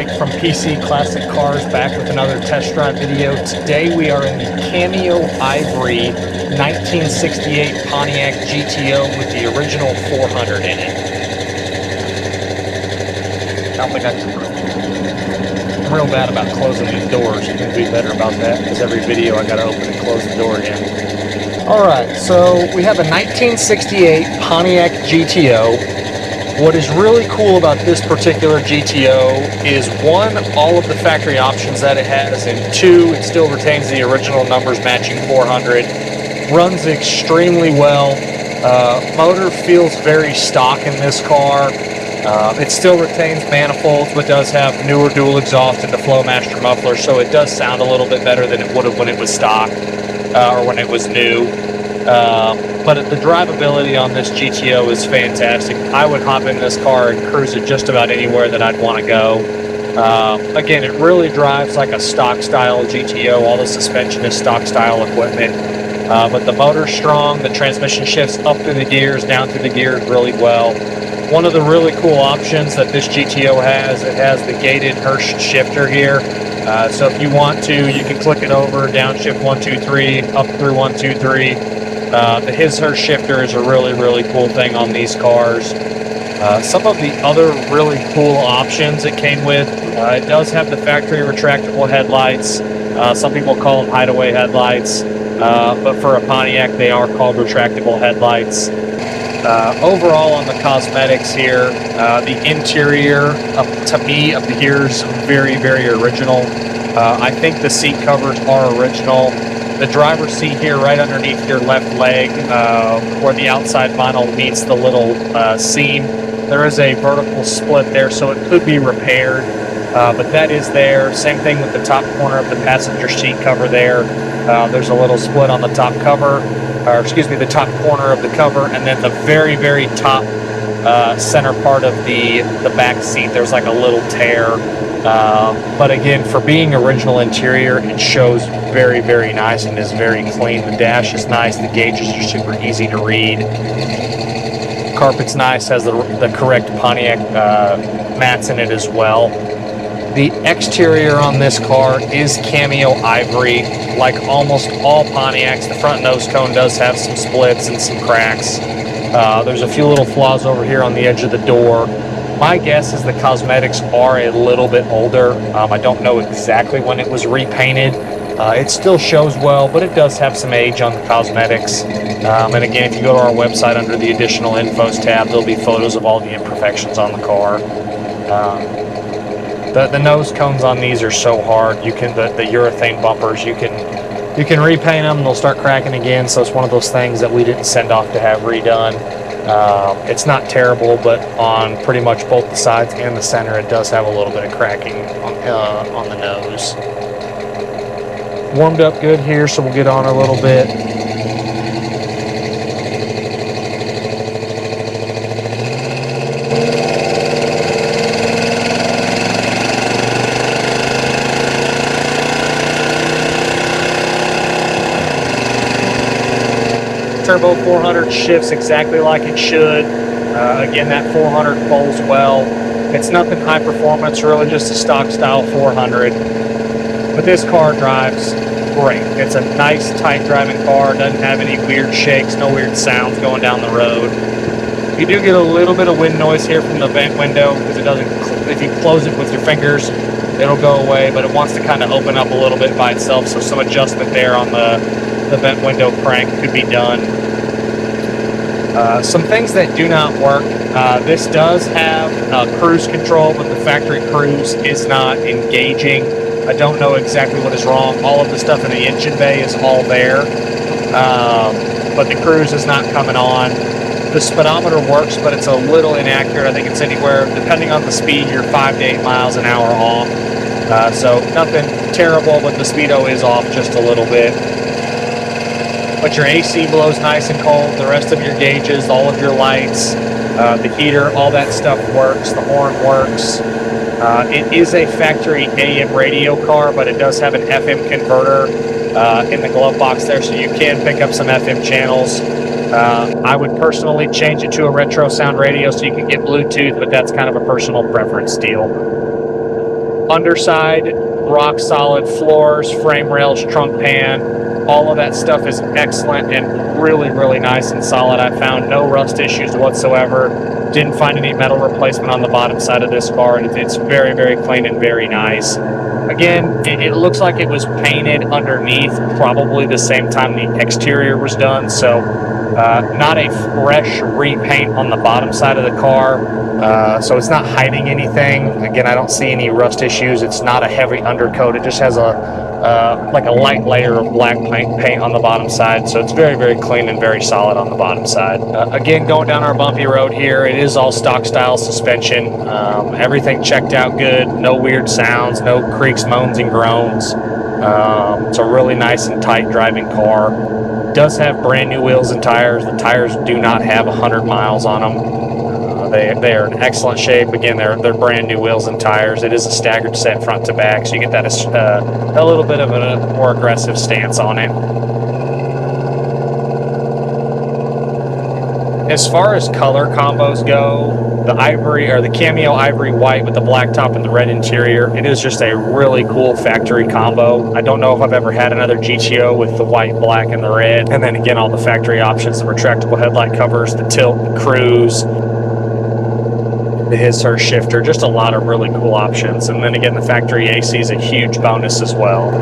Mike from PC Classic Cars, back with another test drive video. Today we are in the Cameo Ivory 1968 Pontiac GTO with the original 400 in it. I don't think I'm real bad about closing these doors. I'm going to be better about that because every video I got to open and close the door again. Alright, so we have a 1968 Pontiac GTO. What is really cool about this particular GTO is, one, all of the factory options that it has, and two, it still retains the original numbers matching 400. Runs extremely well. Motor feels very stock in this car. It still retains manifolds, but does have newer dual exhaust and the Flowmaster muffler, so it does sound a little bit better than it would have when it was stock or when it was new. But the drivability on this GTO is fantastic. I would hop in this car and cruise it just about anywhere that I'd want to go. Again, it really drives like a stock style GTO. All the suspension is stock style equipment. But the motor's strong. The transmission shifts up through the gears, down through the gears really well. One of the really cool options that this GTO has, it has the gated Hurst shifter here. So if you want to, you can click it over, downshift 1, 2, 3, up through 1, 2, 3. The Hurst shifter is a really cool thing on these cars. Some of the other really cool options it came with, it does have the factory retractable headlights. Some people call them hideaway headlights, but for a Pontiac they are called retractable headlights. Overall on the cosmetics here, the interior to me appears very original. I think the seat covers are original. The driver's seat here right underneath your left leg, where the outside vinyl meets the little seam, there is a vertical split there, so it could be repaired, but that is there. Same thing with the top corner of the passenger seat cover there. There's a little split on the top cover, or excuse me, the top corner of the cover, and then the very top center part of the back seat, there's like a little tear. But again, for being original interior, it shows very nice and is very clean. The dash is nice. The gauges are super easy to read. Carpet's nice, has the correct Pontiac mats in it as well. The exterior on this car is Cameo Ivory. Like almost all Pontiacs, the front nose cone does have some splits and some cracks. There's a few little flaws over here on the edge of the door. My guess is the cosmetics are a little bit older. I don't know exactly when it was repainted. It still shows well, but it does have some age on the cosmetics. And again, if you go to our website under the additional infos tab, there'll be photos of all the imperfections on the car. The nose cones on these are so hard. You can the urethane bumpers, you can repaint them, they'll start cracking again. So it's one of those things that we didn't send off to have redone. It's not terrible, but on pretty much both the sides and the center, it does have a little bit of cracking on the nose. Warmed up good here, so we'll get on a little bit. Turbo 400 shifts exactly like it should. Again, that 400 pulls well. It's nothing high performance, really just a stock style 400. But this car drives great. It's a nice, tight driving car. Doesn't have any weird shakes, no weird sounds going down the road. You do get a little bit of wind noise here from the vent window because it doesn't. If you close it with your fingers, it'll go away. But it wants to kind of open up a little bit by itself. So some adjustment there on the vent window crank could be done. Some things that do not work. This does have cruise control, but the factory cruise is not engaging. I don't know exactly what is wrong. All of the stuff in the engine bay is all there, but the cruise is not coming on. The speedometer works, but it's a little inaccurate. I think it's anywhere, depending on the speed, you're 5 to 8 miles an hour off. So nothing terrible, but the speedo is off just a little bit. But your AC blows nice and cold. The rest of your gauges, all of your lights, the heater, all that stuff works. The horn works. It is a factory AM radio car, but it does have an FM converter in the glove box there, so you can pick up some FM channels. I would personally change it to a retro sound radio so you can get Bluetooth, but that's kind of a personal preference deal. Underside, rock solid floors, frame rails, trunk pan, all of that stuff is excellent and really, really nice and solid. I found no rust issues whatsoever. Didn't find any metal replacement on the bottom side of this car, and it's very, very clean and very nice. Again, it looks like it was painted underneath probably the same time the exterior was done, so not a fresh repaint on the bottom side of the car, so it's not hiding anything. Again, I don't see any rust issues. It's not a heavy undercoat. It just has like a light layer of black paint on the bottom side, so it's very, very clean and very solid on the bottom side. Again, going down our bumpy road here, it is all stock style suspension. Everything checked out good, no weird sounds, no creaks, moans, and groans. It's a really nice and tight driving car. Does have brand new wheels and tires. The tires do not have 100 miles on them. They are in excellent shape. Again, they're brand new wheels and tires. It is a staggered set front to back, so you get that a little bit of a more aggressive stance on it. As far as color combos go, the ivory or the cameo ivory white with the black top and the red interior, it is just a really cool factory combo. I don't know if I've ever had another GTO with the white, black, and the red. And then again, all the factory options, the retractable headlight covers, the tilt, the cruise, the his/her shifter, just a lot of really cool options. And then again, the factory AC is a huge bonus as well.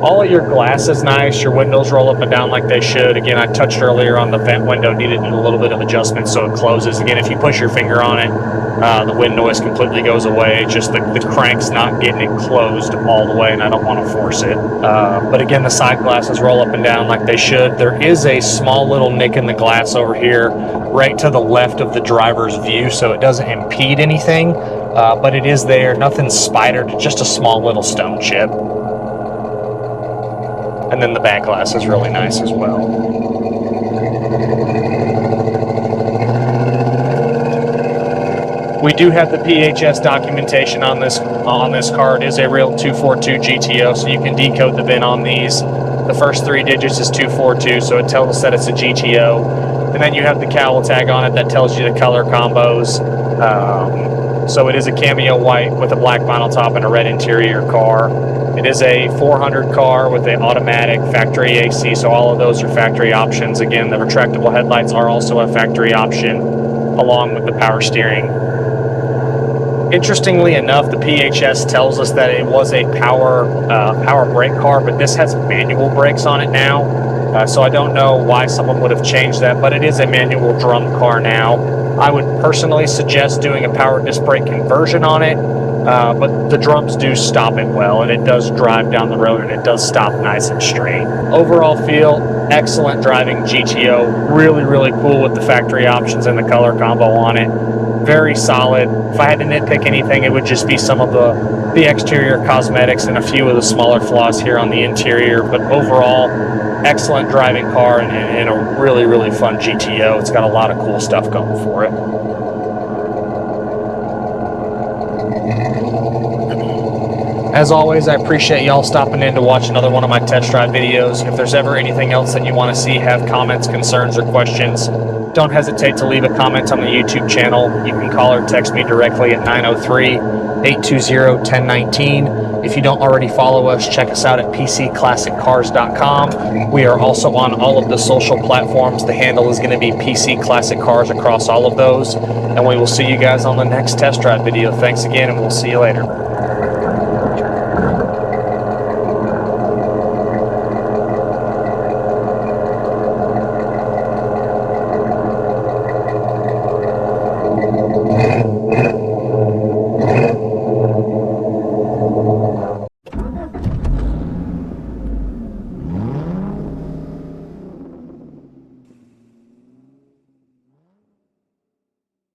All of your glass is nice. Your windows roll up and down like they should. Again, I touched earlier on the vent window, needed a little bit of adjustment so it closes. Again, if you push your finger on it, the wind noise completely goes away. Just the crank's not getting it closed all the way, and I don't want to force it. But again, the side glasses roll up and down like they should. There is a small little nick in the glass over here, right to the left of the driver's view, so it doesn't impede anything. But it is there. Nothing's spidered, just a small little stone chip. And then the back glass is really nice as well. We do have the PHS documentation on this car. It is a real 242 GTO, so you can decode the VIN on these. The first 3 digits is 242, so it tells us that it's a GTO. And then you have the cowl tag on it that tells you the color combos. So it is a cameo white with a black vinyl top and a red interior car. It is a 400 car with an automatic factory AC, so all of those are factory options. Again, the retractable headlights are also a factory option, along with the power steering. Interestingly enough, the PHS tells us that it was a power brake car, but this has manual brakes on it now. So I don't know why someone would have changed that, but it is a manual drum car now. I would personally suggest doing a power disc brake conversion on it. But the drums do stop it well, and it does drive down the road, and it does stop nice and straight. Overall feel, excellent driving GTO. Really, really cool with the factory options and the color combo on it. Very solid. If I had to nitpick anything, it would just be some of the exterior cosmetics and a few of the smaller flaws here on the interior. But overall, excellent driving car and a really, really fun GTO. It's got a lot of cool stuff going for it. As always, I appreciate y'all stopping in to watch another one of my test drive videos. If there's ever anything else that you want to see, have comments, concerns, or questions, don't hesitate to leave a comment on the YouTube channel. You can call or text me directly at 903-820-1019. If you don't already follow us, check us out at pcclassiccars.com. We are also on all of the social platforms. The handle is going to be PC Classic Cars across all of those. And we will see you guys on the next test drive video. Thanks again, and we'll see you later.